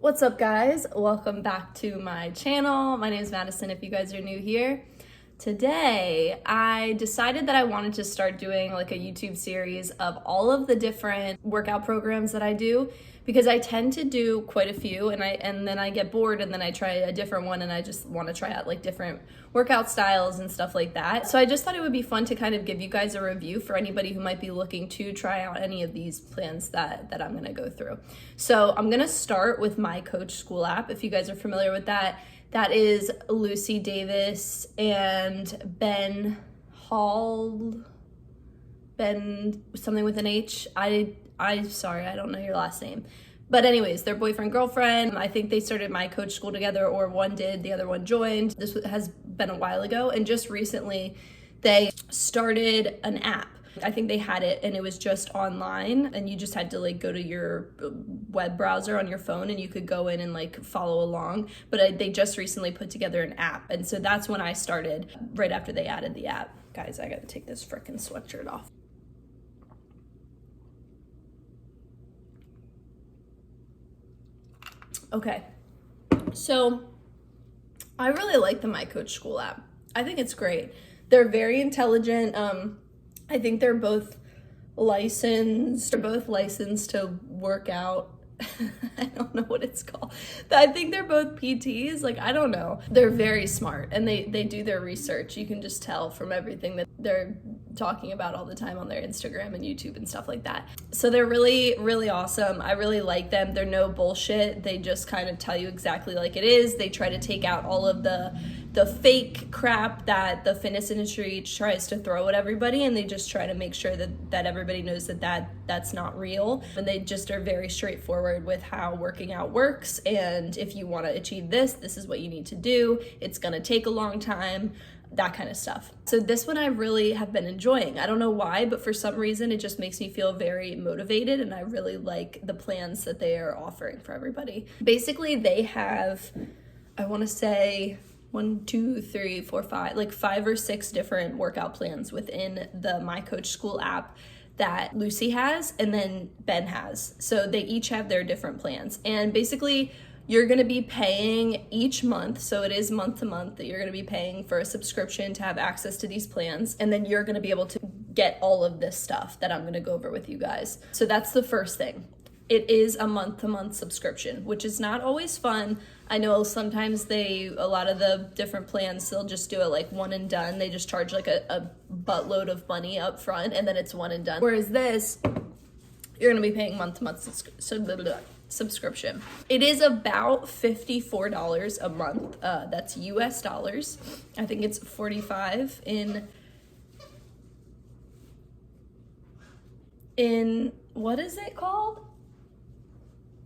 What's up, guys? Welcome back to my channel. My name is Madison if you guys are new here. Today, I decided that I wanted to start doing like a YouTube series of all of the different workout programs that I do, because I tend to do quite a few and then I get bored and then I try a different one and I just want to try out like different workout styles and stuff like that. So I just thought it would be fun to kind of give you guys a review for anybody who might be looking to try out any of these plans that I'm going to go through. So I'm going to start with my Coach School app. If you guys are familiar with that, that is Lucy Davis and Ben something with an H. Sorry, I don't know your last name. But anyways, they're boyfriend, girlfriend. I think they started My Coach School together, or one did, the other one joined. This has been a while ago. And just recently, they started an app. I think they had it and it was just online and you just had to like go to your web browser on your phone and you could go in and like follow along. But they just recently put together an app. And so that's when I started, right after they added the app. Guys, I gotta take this frickin' sweatshirt off. Okay, so I really like the My Coach School app. I think it's great. They're very intelligent. I think they're both licensed. They're both licensed to work out. I don't know what it's called. I think they're both PTs. Like, I don't know. They're very smart and they do their research. You can just tell from everything that they're talking about all the time on their Instagram and YouTube and stuff like that. So they're really, really awesome. I really like them. They're no bullshit. They just kind of tell you exactly like it is. They try to take out all of the fake crap that the fitness industry tries to throw at everybody, and they just try to make sure that everybody knows that's not real. And they just are very straightforward with how working out works, and if you want to achieve this is what you need to do. It's gonna take a long time, that kind of stuff. So this one I really have been enjoying. I don't know why, but for some reason it just makes me feel very motivated, and I really like the plans that they are offering for everybody. Basically, they have, I want to say, 5 or 6 different workout plans within the My Coach School app that Lucy has and then Ben has. So they each have their different plans. And basically, you're going to be paying each month. So it is month to month that you're going to be paying for a subscription to have access to these plans. And then you're going to be able to get all of this stuff that I'm going to go over with you guys. So that's the first thing. It is a month-to-month subscription, which is not always fun. I know sometimes a lot of the different plans, they'll just do it like one and done. They just charge like a buttload of money up front and then it's one and done. Whereas this, you're gonna be paying month-to-month subscription. It is about $54 a month. That's US dollars. I think it's 45 in what is it called?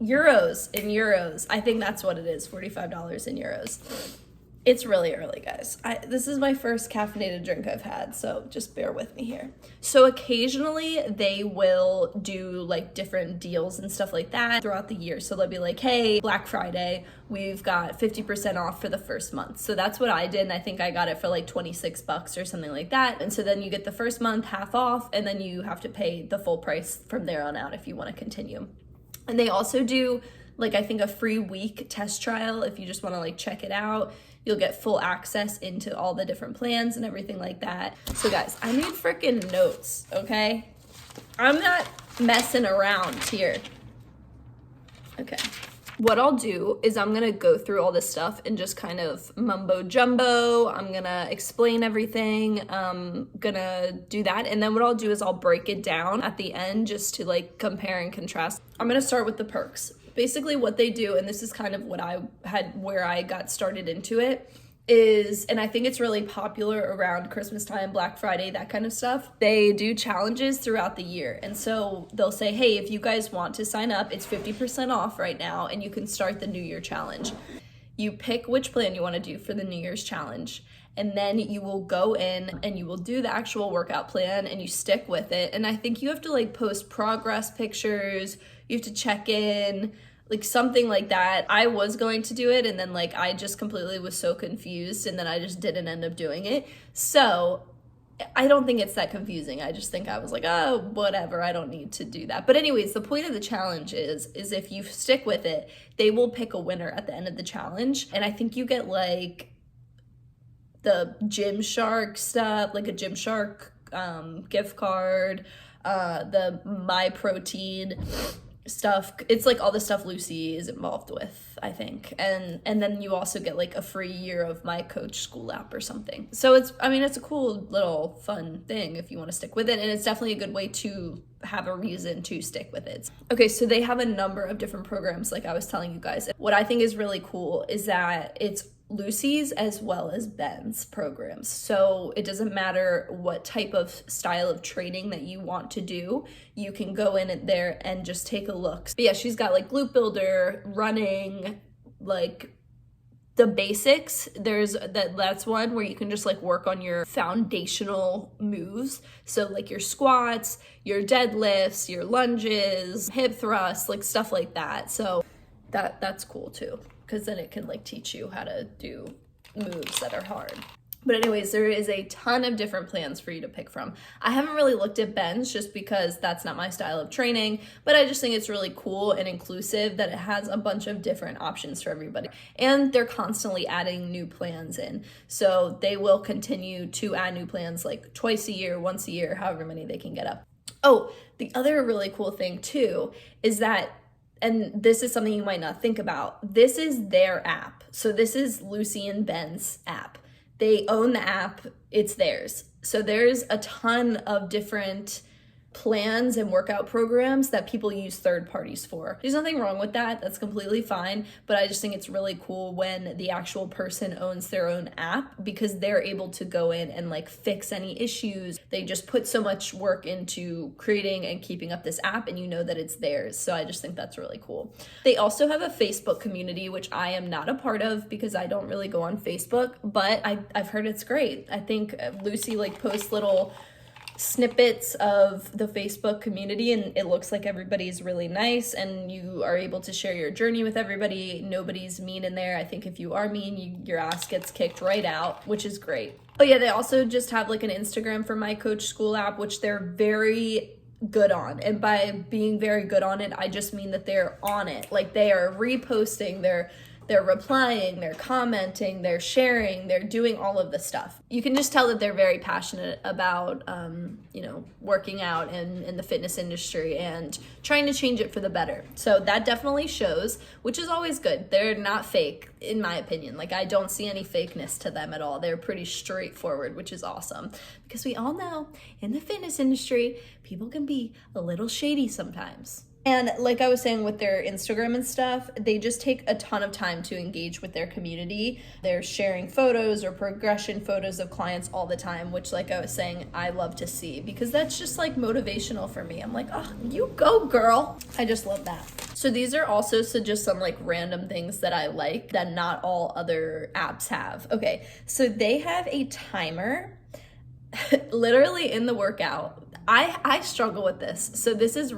Euros. I think that's what it is, $45 in euros. It's really early, guys. This is my first caffeinated drink I've had, so just bear with me here. So occasionally they will do like different deals and stuff like that throughout the year. So they'll be like, hey, Black Friday, we've got 50% off for the first month. So that's what I did, and I think I got it for like $26 or something like that. And so then you get the first month half off, and then you have to pay the full price from there on out if you want to continue. And they also do like, I think, a free week test trial. If you just want to like check it out, you'll get full access into all the different plans and everything like that. So guys, I need freaking notes, okay? I'm not messing around here. Okay. What I'll do is I'm gonna go through all this stuff and just kind of mumbo jumbo. I'm gonna explain everything. I'm gonna do that. And then what I'll do is I'll break it down at the end just to like compare and contrast. I'm gonna start with the perks. Basically what they do, and this is kind of what where I got started into it, is, and I think it's really popular around Christmas time, Black Friday, that kind of stuff. They do challenges throughout the year. And so they'll say, hey, if you guys want to sign up, it's 50% off right now, and you can start the New Year challenge. You pick which plan you want to do for the New Year's challenge. And then you will go in and you will do the actual workout plan and you stick with it. And I think you have to like post progress pictures. You have to check in, like something like that. I was going to do it and then like I just completely was so confused and then I just didn't end up doing it. So I don't think it's that confusing. I just think I was like, oh, whatever, I don't need to do that. But anyways, the point of the challenge is if you stick with it, they will pick a winner at the end of the challenge. And I think you get like the Gymshark stuff, like a Gymshark gift card, the My Protein stuff. It's like all the stuff Lucy is involved with, I think. And then you also get like a free year of My Coach school app or something. So it's a cool little fun thing if you want to stick with it. And it's definitely a good way to have a reason to stick with it. Okay, so they have a number of different programs, like I was telling you guys. What I think is really cool is that it's Lucy's as well as Ben's programs. So it doesn't matter what type of style of training that you want to do, you can go in there and just take a look. But yeah, she's got like glute builder, running, like the basics. That's one where you can just like work on your foundational moves. So like your squats, your deadlifts, your lunges, hip thrusts, like stuff like that. So that's cool too, because then it can like teach you how to do moves that are hard. But anyways, there is a ton of different plans for you to pick from. I haven't really looked at Ben's just because that's not my style of training, but I just think it's really cool and inclusive that it has a bunch of different options for everybody. And they're constantly adding new plans in. So they will continue to add new plans like twice a year, once a year, however many they can get up. Oh, the other really cool thing too is that, and this is something you might not think about, this is their app. So this is Lucy and Ben's app. They own the app, it's theirs. So there's a ton of different plans and workout programs that people use third parties for. There's nothing wrong with that, that's completely fine, but I just think it's really cool when the actual person owns their own app because they're able to go in and like fix any issues. They just put so much work into creating and keeping up this app and you know that it's theirs. So I just think that's really cool. They also have a Facebook community, which I am not a part of because I don't really go on Facebook, but I've heard it's great. I think Lucy like posts little snippets of the Facebook community and it looks like everybody's really nice and you are able to share your journey with everybody. Nobody's mean in there. I think if you are mean, your ass gets kicked right out, which is great. But yeah, they also just have like an Instagram for My Coach school app, which they're very good on. And by being very good on it, I just mean that they're on it. Like they are reposting, they're replying, they're commenting, they're sharing, they're doing all of the stuff. You can just tell that they're very passionate about, working out and in the fitness industry and trying to change it for the better. So that definitely shows, which is always good. They're not fake, in my opinion. Like I don't see any fakeness to them at all. They're pretty straightforward, which is awesome. Because we all know in the fitness industry, people can be a little shady sometimes. And like I was saying with their Instagram and stuff, they just take a ton of time to engage with their community. They're sharing photos or progression photos of clients all the time, which like I was saying, I love to see because that's just like motivational for me. I'm like, oh, you go girl. I just love that. So these are also just some like random things that I like that not all other apps have. Okay, so they have a timer literally in the workout. I struggle with this. So this is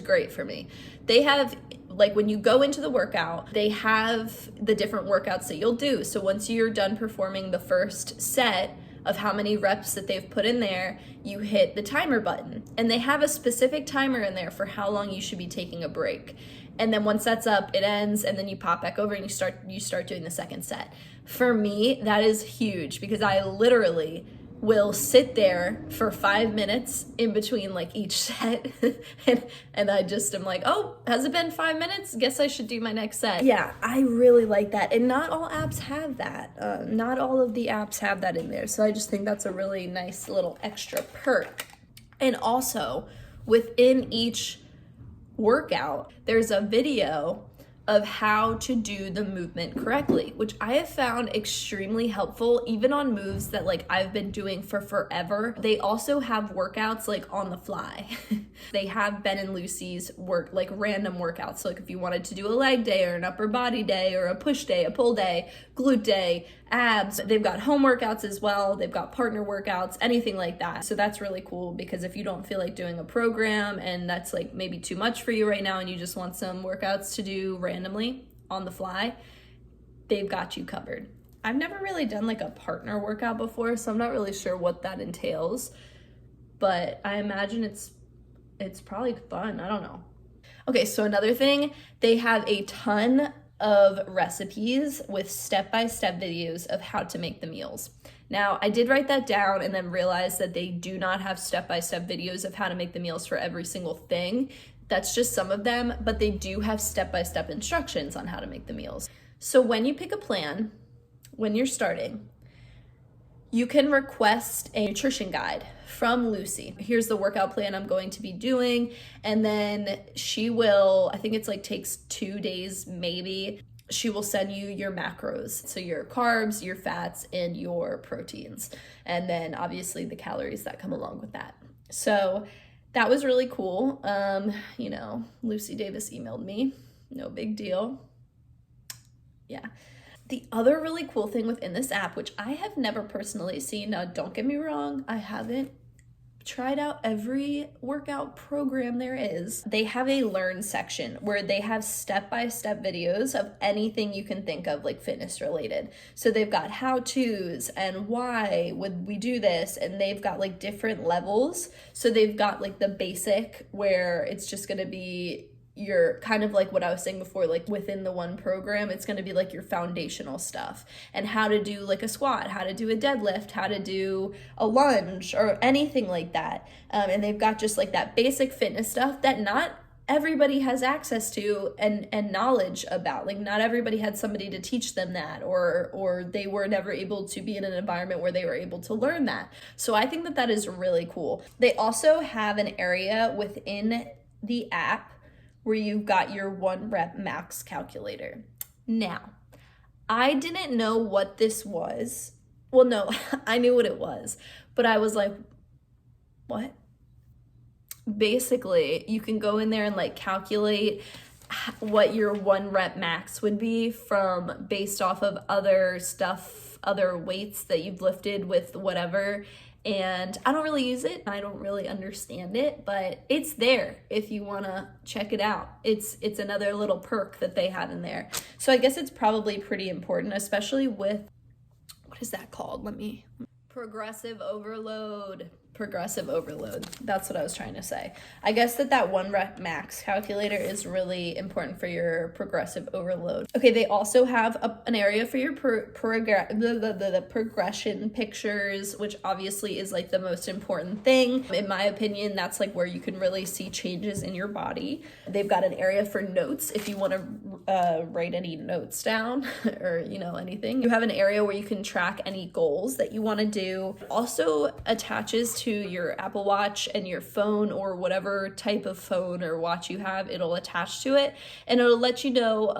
great for me. They have, like when you go into the workout, they have the different workouts that you'll do. So once you're done performing the first set of how many reps that they've put in there, you hit the timer button. And they have a specific timer in there for how long you should be taking a break. And then once that's up, it ends, and then you pop back over and you start doing the second set. For me, that is huge because I literally will sit there for 5 minutes in between like each set and I just am like, oh, has it been 5 minutes? Guess I should do my next set. Yeah, I really like that. And not all apps have that. Not all of the apps have that in there. So I just think that's a really nice little extra perk. And also within each workout, there's a video of how to do the movement correctly, which I have found extremely helpful, even on moves that like I've been doing for forever. They also have workouts like on the fly. They have Ben and Lucy's like random workouts. So like if you wanted to do a leg day or an upper body day or a push day, a pull day, glute day, abs, they've got home workouts as well. They've got partner workouts, anything like that. So that's really cool because if you don't feel like doing a program and that's like maybe too much for you right now and you just want some workouts to do randomly on the fly, they've got you covered. I've never really done like a partner workout before, so I'm not really sure what that entails, but I imagine it's probably fun. I don't know. Okay, so another thing, they have a ton of recipes with step-by-step videos of how to make the meals. Now, I did write that down and then realized that they do not have step-by-step videos of how to make the meals for every single thing. That's just some of them, but they do have step-by-step instructions on how to make the meals. So when you pick a plan, when you're starting, you can request a nutrition guide from Lucy. Here's the workout plan I'm going to be doing. And then she will, I think it's like takes 2 days maybe. She will send you your macros. So your carbs, your fats, and your proteins. And then obviously the calories that come along with that. So that was really cool. You know, Lucy Davis emailed me. No big deal. Yeah. The other really cool thing within this app, which I have never personally seen, now don't get me wrong, I haven't tried out every workout program there is. They have a learn section where they have step-by-step videos of anything you can think of, like fitness related. So they've got how-tos and why would we do this, and they've got like different levels. So they've got like the basic where it's just gonna be your kind of like what I was saying before, like within the one program, it's going to be like your foundational stuff and how to do like a squat, how to do a deadlift, how to do a lunge or anything like that. And they've got just like that basic fitness stuff that not everybody has access to and knowledge about. Like not everybody had somebody to teach them that, or they were never able to be in an environment where they were able to learn that. So I think that that is really cool. They also have an area within the app where you've got your 1 rep max calculator. Now, I didn't know what this was. Well, no, I knew what it was, but I was like, what? Basically, you can go in there and like calculate what your 1 rep max would be from based off of other stuff, other weights that you've lifted with whatever. And I don't really use it. I don't really understand it, but it's there if you want to check it out. It's another little perk that they have in there. So I guess it's probably pretty important, especially with, what is that called? Progressive overload. Progressive overload. That's what I was trying to say. I guess that 1 rep max calculator is really important for your progressive overload. Okay, they also have an area for your the progression pictures, which obviously is like the most important thing. In my opinion, that's like where you can really see changes in your body. They've got an area for notes if you want to write any notes down or, you know, anything. You have an area where you can track any goals that you want to do. Also attaches to your Apple Watch and your phone or whatever type of phone or watch you have. It'll attach to it and it'll let you know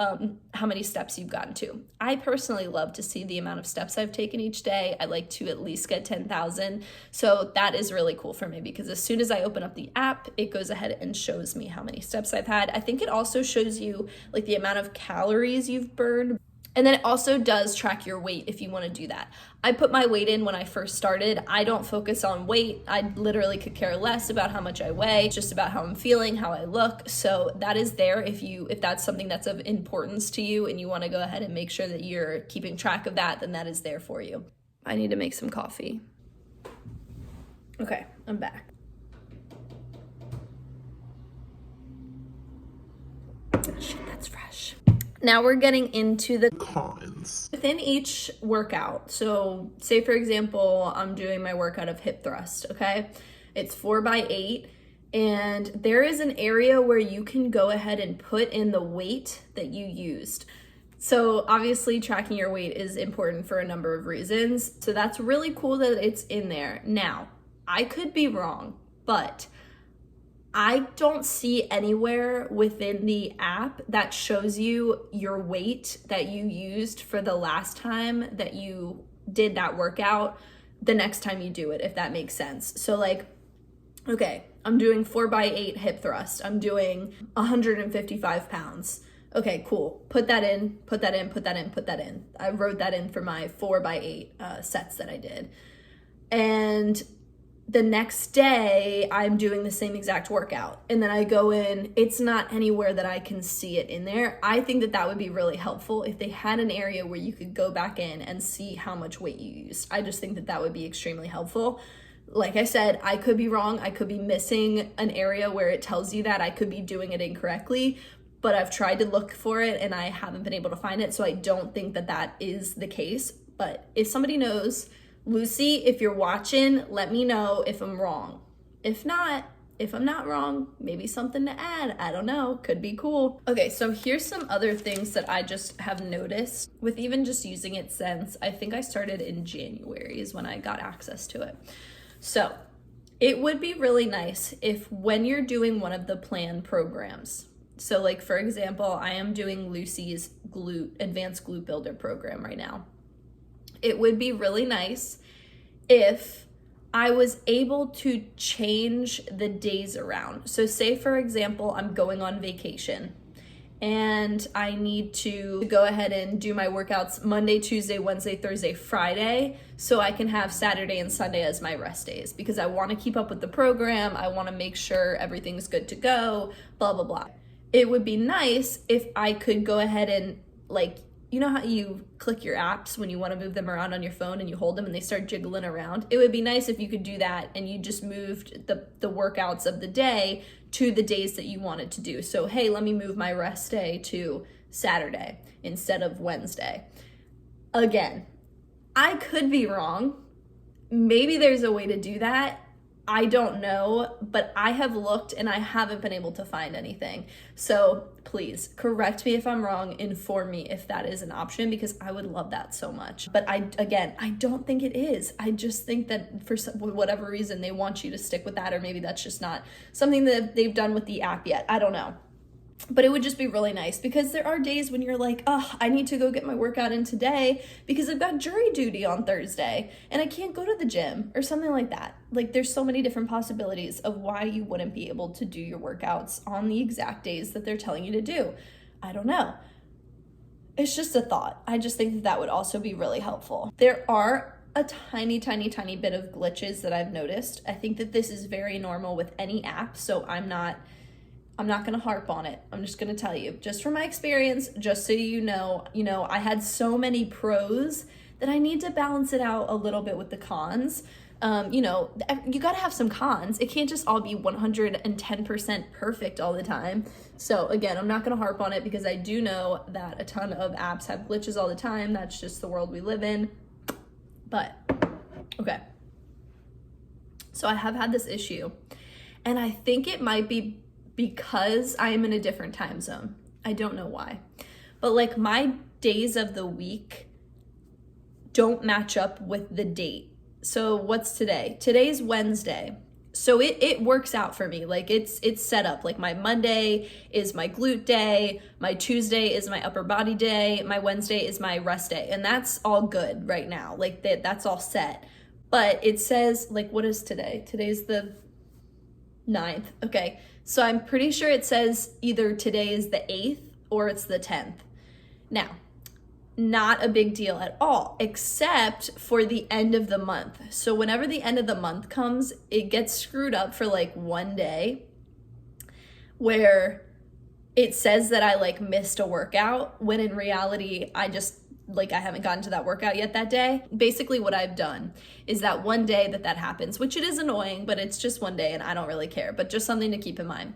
how many steps you've gotten to. I personally love to see the amount of steps I've taken each day. I like to at least get 10,000. So that is really cool for me because as soon as I open up the app, it goes ahead and shows me how many steps I've had. I think it also shows you like the amount of calories you've burned. And then it also does track your weight if you want to do that. I put my weight in when I first started. I don't focus on weight. I literally could care less about how much I weigh. It's just about how I'm feeling, how I look. So that is there if that's something that's of importance to you and you want to go ahead and make sure that you're keeping track of that, then that is there for you. I need to make some coffee. Okay, I'm back. Shit, that's fresh. Now we're getting into the cons. Within each workout, so say for example, I'm doing my workout of hip thrust, okay? It's 4x8, and there is an area where you can go ahead and put in the weight that you used. So obviously tracking your weight is important for a number of reasons. So that's really cool that it's in there. Now, I could be wrong, but I don't see anywhere within the app that shows you your weight that you used for the last time that you did that workout the next time you do it, if that makes sense. So like, okay, I'm doing 4x8 hip thrust. I'm doing 155 pounds. Okay, cool. Put that in, put that in, put that in, put that in. I wrote that in for my 4x8 sets that I did. And the next day I'm doing the same exact workout, and then I go in, it's not anywhere that I can see it in there. I think that that would be really helpful if they had an area where you could go back in and see how much weight you used. I just think that that would be extremely helpful. Like I said, I could be wrong. I could be missing an area where it tells you that. I could be doing it incorrectly, but I've tried to look for it and I haven't been able to find it. So I don't think that that is the case. But if somebody knows, Lucy, if you're watching, let me know if I'm wrong. If not, if I'm not wrong, maybe something to add. I don't know. Could be cool. Okay, so here's some other things that I just have noticed with even just using it since I think I started in January is when I got access to it. So it would be really nice if when you're doing one of the plan programs, so like for example, I am doing Lucy's advanced glute builder program right now. It would be really nice if I was able to change the days around. So say for example, I'm going on vacation and I need to go ahead and do my workouts Monday, Tuesday, Wednesday, Thursday, Friday, so I can have Saturday and Sunday as my rest days because I want to keep up with the program. I want to make sure everything's good to go, blah, blah, blah. It would be nice if I could go ahead and like, you know how you click your apps when you want to move them around on your phone and you hold them and they start jiggling around? It would be nice if you could do that and you just moved the workouts of the day to the days that you wanted to do. So, hey, let me move my rest day to Saturday instead of Wednesday. Again, I could be wrong. Maybe there's a way to do that. I don't know, but I have looked and I haven't been able to find anything. So please correct me if I'm wrong, inform me if that is an option because I would love that so much. But I don't think it is. I just think that for whatever reason they want you to stick with that, or maybe that's just not something that they've done with the app yet. I don't know. But it would just be really nice because there are days when you're like, oh, I need to go get my workout in today because I've got jury duty on Thursday and I can't go to the gym or something like that. Like there's so many different possibilities of why you wouldn't be able to do your workouts on the exact days that they're telling you to do. I don't know. It's just a thought. I just think that that would also be really helpful. There are a tiny bit of glitches that I've noticed. I think that this is very normal with any app, so I'm not going to harp on it. I'm just going to tell you, just from my experience, just so you know, I had so many pros that I need to balance it out a little bit with the cons. You got to have some cons. It can't just all be 110% perfect all the time. So again, I'm not going to harp on it because I do know that a ton of apps have glitches all the time. That's just the world we live in. But, okay. So I have had this issue, and I think it might be because I am in a different time zone. I don't know why. But like my days of the week don't match up with the date. So what's today? Today's Wednesday. So it works out for me. Like it's set up. Like my Monday is my glute day, my Tuesday is my upper body day, my Wednesday is my rest day. And that's all good right now. Like that's all set. But it says, like, what is today? Today's the 9th. Okay. So I'm pretty sure it says either today is the 8th or it's the 10th. Now, not a big deal at all, except for the end of the month. So whenever the end of the month comes, it gets screwed up for like one day where it says that I like missed a workout when in reality, I haven't gotten to that workout yet that day. Basically what I've done is that one day that happens, which it is annoying, but it's just one day and I don't really care, but just something to keep in mind.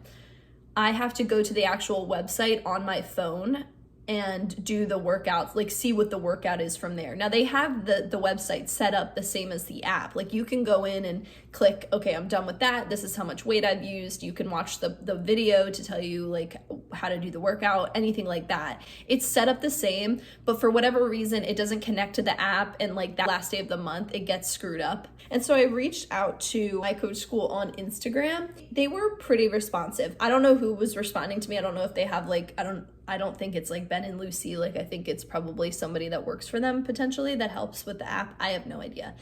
I have to go to the actual website on my phone and do the workouts, like see what the workout is from there. Now they have the website set up the same as the app. Like you can go in and click, okay, I'm done with that. This is how much weight I've used. You can watch the video to tell you like how to do the workout, anything like that. It's set up the same, but for whatever reason, it doesn't connect to the app. And like that last day of the month, it gets screwed up. And so I reached out to my coach school on Instagram. They were pretty responsive. I don't know who was responding to me. I don't know if they have like, I don't think it's like Ben and Lucy. Like I think it's probably somebody that works for them potentially that helps with the app. I have no idea.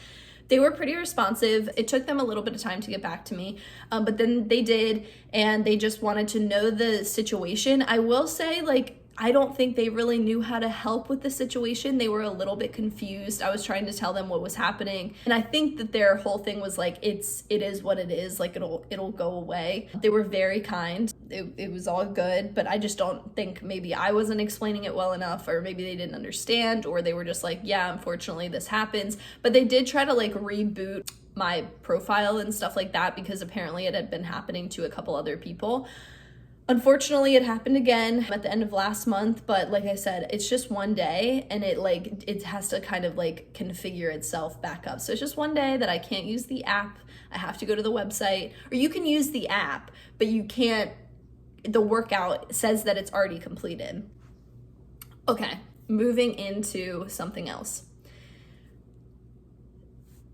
They were pretty responsive. It took them a little bit of time to get back to me, but then they did, and they just wanted to know the situation. I will say, like, I don't think they really knew how to help with the situation. They were a little bit confused. I was trying to tell them what was happening. And I think that their whole thing was like, it is what it is. Like it'll go away. They were very kind. It was all good, but I just don't think maybe I wasn't explaining it well enough, or maybe they didn't understand, or they were just like, yeah, unfortunately this happens. But they did try to like reboot my profile and stuff like that, because apparently it had been happening to a couple other people. Unfortunately, it happened again at the end of last month, but like I said, it's just one day, and it has to kind of like configure itself back up. So it's just one day that I can't use the app. I have to go to the website, or you can use the app, but you can't, the workout says that it's already completed. Okay, moving into something else.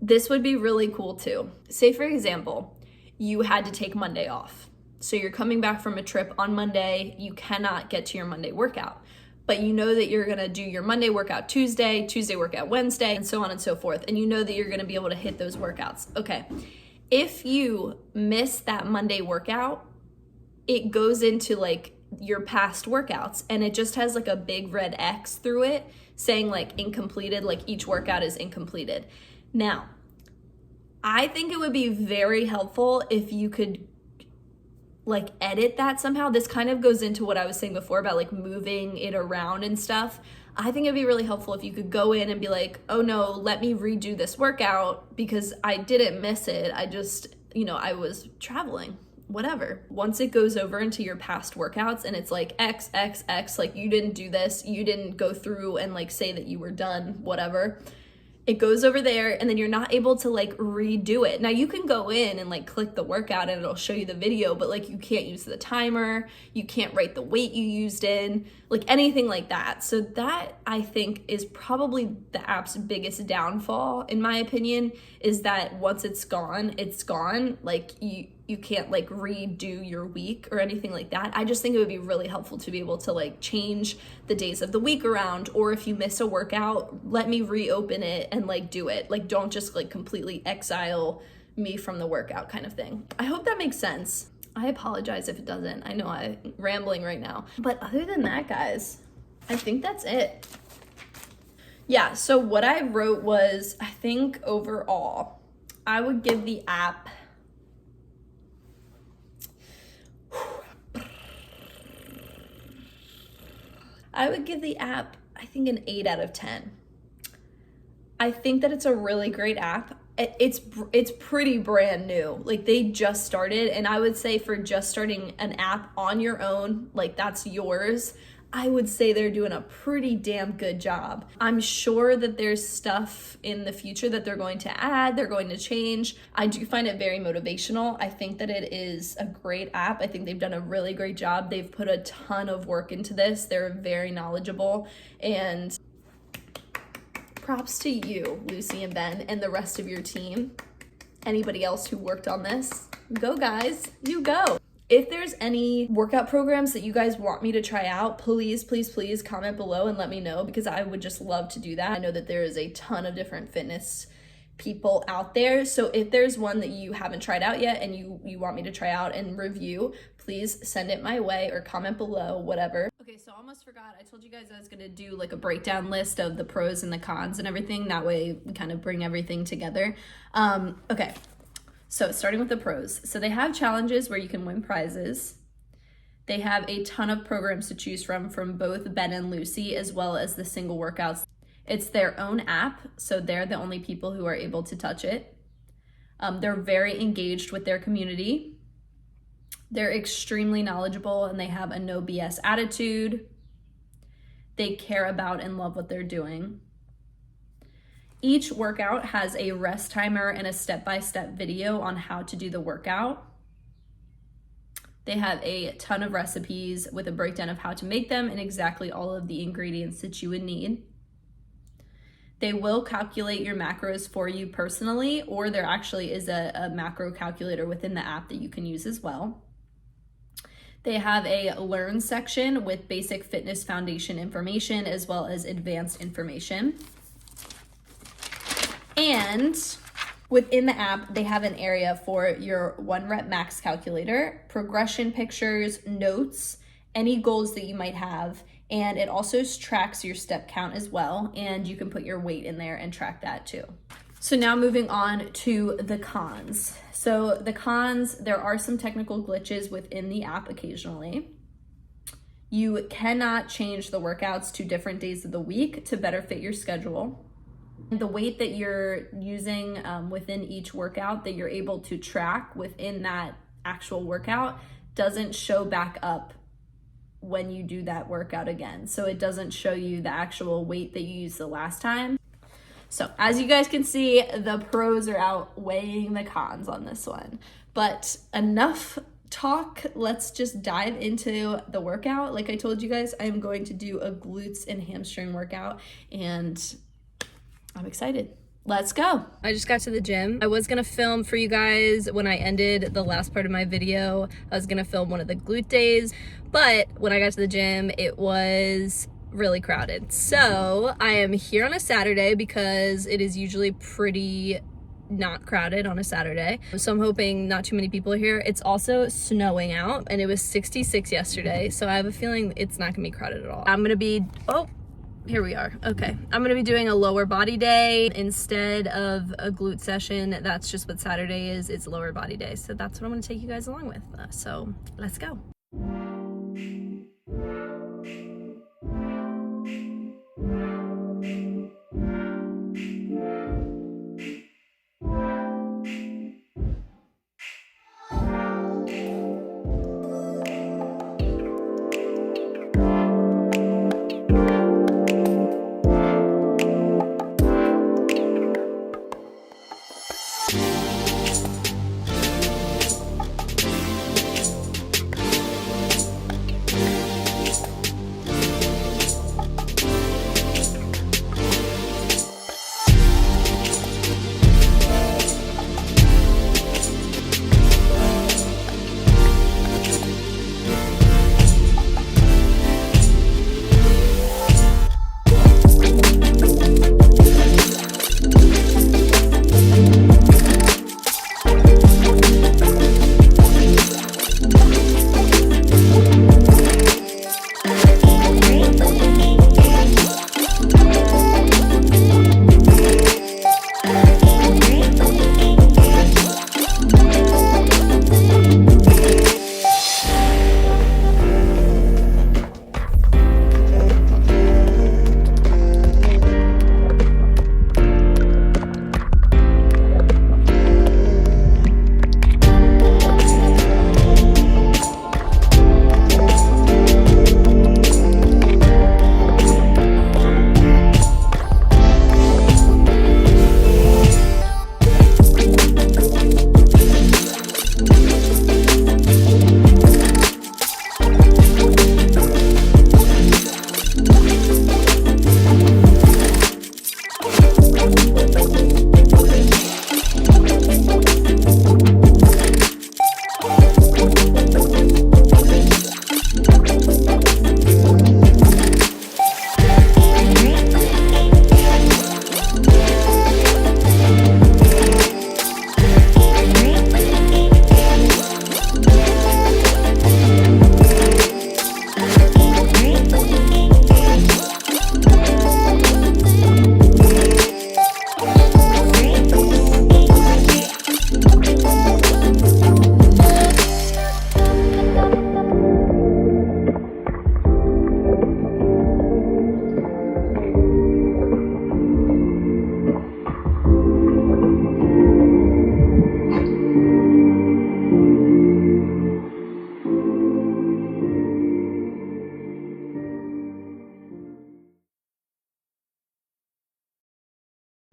This would be really cool too. Say for example, you had to take Monday off. So you're coming back from a trip on Monday, you cannot get to your Monday workout, but you know that you're gonna do your Monday workout Tuesday workout Wednesday, and so on and so forth. And you know that you're gonna be able to hit those workouts. Okay, if you miss that Monday workout, it goes into like your past workouts, and it just has like a big red X through it saying like incompleted, like each workout is incompleted. Now, I think it would be very helpful if you could like edit that somehow. This kind of goes into what I was saying before about like moving it around and stuff. I think it'd be really helpful if you could go in and be like, oh no, let me redo this workout because I didn't miss it. I just, I was traveling, whatever. Once it goes over into your past workouts and it's like X, like you didn't do this, you didn't go through and like say that you were done, whatever. It goes over there, and then you're not able to like redo it. Now you can go in and like click the workout and it'll show you the video, but like you can't use the timer, you can't write the weight you used in, like anything like that. So that, I think, is probably the app's biggest downfall, in my opinion, is that once it's gone, it's gone. Like you can't like redo your week or anything like that. I just think it would be really helpful to be able to like change the days of the week around, or if you miss a workout, let me reopen it and like do it. Like don't just like completely exile me from the workout kind of thing. I hope that makes sense. I apologize if it doesn't. I know I'm rambling right now. But other than that, guys, I think that's it. Yeah, so what I wrote was, I think overall, I would give the app I think an 8 out of 10. I think that it's a really great app. It's pretty brand new. Like they just started, and I would say for just starting an app on your own, like that's yours, I would say they're doing a pretty damn good job. I'm sure that there's stuff in the future that they're going to add, they're going to change. I do find it very motivational. I think that it is a great app. I think they've done a really great job. They've put a ton of work into this. They're very knowledgeable, and props to you, Lucy and Ben, and the rest of your team. Anybody else who worked on this, go guys, you go. If there's any workout programs that you guys want me to try out, please comment below and let me know, because I would just love to do that. I know that there is a ton of different fitness people out there. So if there's one that you haven't tried out yet and you want me to try out and review, please send it my way or comment below, whatever. Okay, so I almost forgot. I told you guys I was gonna do like a breakdown list of the pros and the cons and everything. That way we kind of bring everything together. Okay. So starting with the pros. So they have challenges where you can win prizes. They have a ton of programs to choose from both Ben and Lucy, as well as the single workouts. It's their own app, so they're the only people who are able to touch it. They're very engaged with their community. They're extremely knowledgeable, and they have a no BS attitude. They care about and love what they're doing. Each workout has a rest timer and a step-by-step video on how to do the workout. They have a ton of recipes with a breakdown of how to make them and exactly all of the ingredients that you would need. They will calculate your macros for you personally, or there actually is a macro calculator within the app that you can use as well. They have a learn section with basic fitness foundation information as well as advanced information. And within the app, they have an area for your 1 rep max calculator, progression pictures, notes, any goals that you might have, and it also tracks your step count as well, and you can put your weight in there and track that too. So now moving on to the cons. So the cons, there are some technical glitches within the app occasionally. You cannot change the workouts to different days of the week to better fit your schedule. The weight that you're using within each workout that you're able to track within that actual workout doesn't show back up when you do that workout again. So it doesn't show you the actual weight that you used the last time. So as you guys can see, the pros are outweighing the cons on this one. But enough talk, let's just dive into the workout. Like I told you guys, I'm going to do a glutes and hamstring workout, and I'm excited. Let's go. I just got to the gym. I was gonna film for you guys when I ended the last part of my video. I was gonna film one of the glute days, but when I got to the gym, it was really crowded. So I am here on a Saturday because it is usually pretty not crowded on a Saturday. So I'm hoping not too many people are here. It's also snowing out, and it was 66 yesterday. So I have a feeling it's not gonna be crowded at all. I'm gonna be, oh, here we are. Okay, I'm gonna be doing a lower body day instead of a glute session. That's just what Saturday is. It's lower body day. So that's what I'm gonna take you guys along with. So let's go.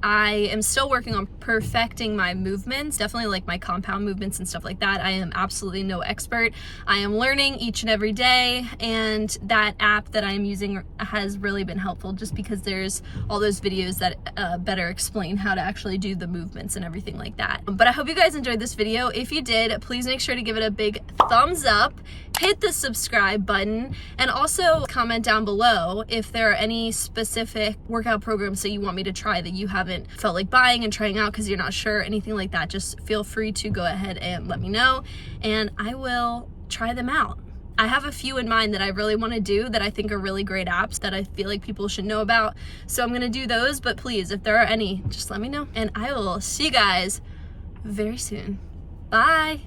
I am still working on perfecting my movements, definitely like my compound movements and stuff like that. I am absolutely no expert. I am learning each and every day, and that app that I am using has really been helpful just because there's all those videos that better explain how to actually do the movements and everything like that. But I hope you guys enjoyed this video. If you did, please make sure to give it a big thumbs up, hit the subscribe button, and also comment down below if there are any specific workout programs that you want me to try that you haven't felt like buying and trying out because you're not sure, anything like that. Just feel free to go ahead and let me know, and I will try them out. I have a few in mind that I really want to do that I think are really great apps that I feel like people should know about. So I'm going to do those, but please, if there are any, just let me know. And I will see you guys very soon. Bye.